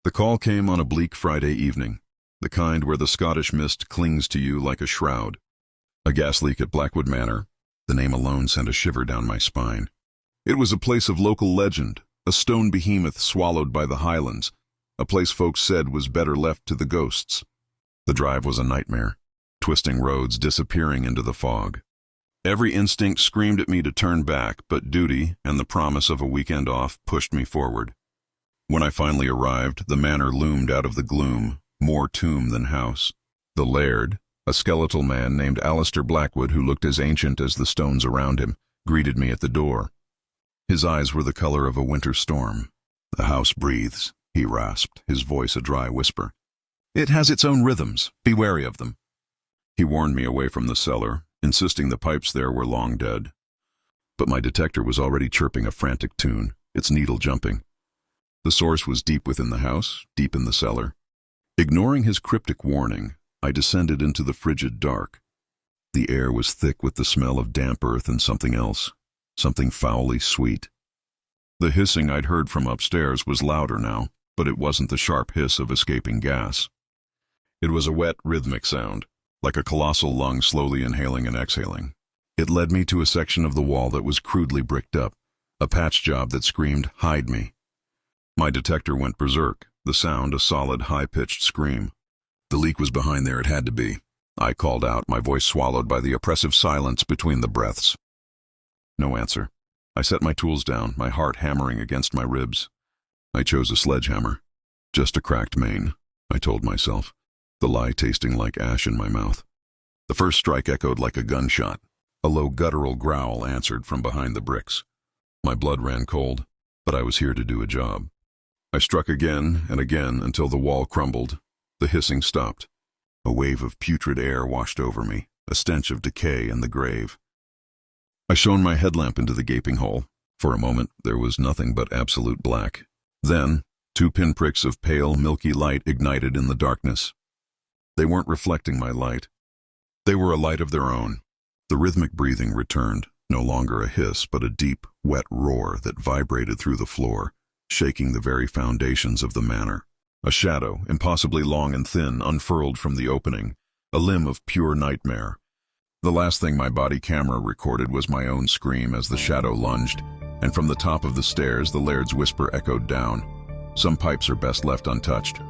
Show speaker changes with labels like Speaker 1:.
Speaker 1: The call came on a bleak Friday evening, the kind where the Scottish mist clings to you like a shroud. A gas leak at Blackwood Manor. The name alone sent a shiver down my spine. It was a place of local legend, a stone behemoth swallowed by the highlands, a place folks said was better left to the ghosts. The drive was a nightmare, twisting roads disappearing into the fog. Every instinct screamed at me to turn back, but duty and the promise of a weekend off pushed me forward. When I finally arrived, the manor loomed out of the gloom, more tomb than house. The laird, a skeletal man named Alistair Blackwood who looked as ancient as the stones around him, greeted me at the door. His eyes were the color of a winter storm. "The house breathes," he rasped, his voice a dry whisper. "It has its own rhythms. Be wary of them." He warned me away from the cellar, insisting the pipes there were long dead. But my detector was already chirping a frantic tune, its needle jumping. The source was deep within the house, deep in the cellar. Ignoring his cryptic warning, I descended into the frigid dark. The air was thick with the smell of damp earth and something else, something foully sweet. The hissing I'd heard from upstairs was louder now, but it wasn't the sharp hiss of escaping gas. It was a wet, rhythmic sound, like a colossal lung slowly inhaling and exhaling. It led me to a section of the wall that was crudely bricked up, a patch job that screamed, "Hide me." My detector went berserk, the sound a solid, high-pitched scream. The leak was behind there, it had to be. I called out, my voice swallowed by the oppressive silence between the breaths. No answer. I set my tools down, my heart hammering against my ribs. I chose a sledgehammer. Just a cracked main, I told myself, the lie tasting like ash in my mouth. The first strike echoed like a gunshot. A low guttural growl answered from behind the bricks. My blood ran cold, but I was here to do a job. I struck again and again until the wall crumbled. The hissing stopped. A wave of putrid air washed over me, a stench of decay and the grave. I shone my headlamp into the gaping hole. For a moment, there was nothing but absolute black. Then, two pinpricks of pale, milky light ignited in the darkness. They weren't reflecting my light. They were a light of their own. The rhythmic breathing returned, no longer a hiss, but a deep, wet roar that vibrated through the floor, shaking the very foundations of the manor. A shadow, impossibly long and thin, unfurled from the opening, a limb of pure nightmare. The last thing my body camera recorded was my own scream as the shadow lunged, and from the top of the stairs the laird's whisper echoed down. "Some pipes are best left untouched."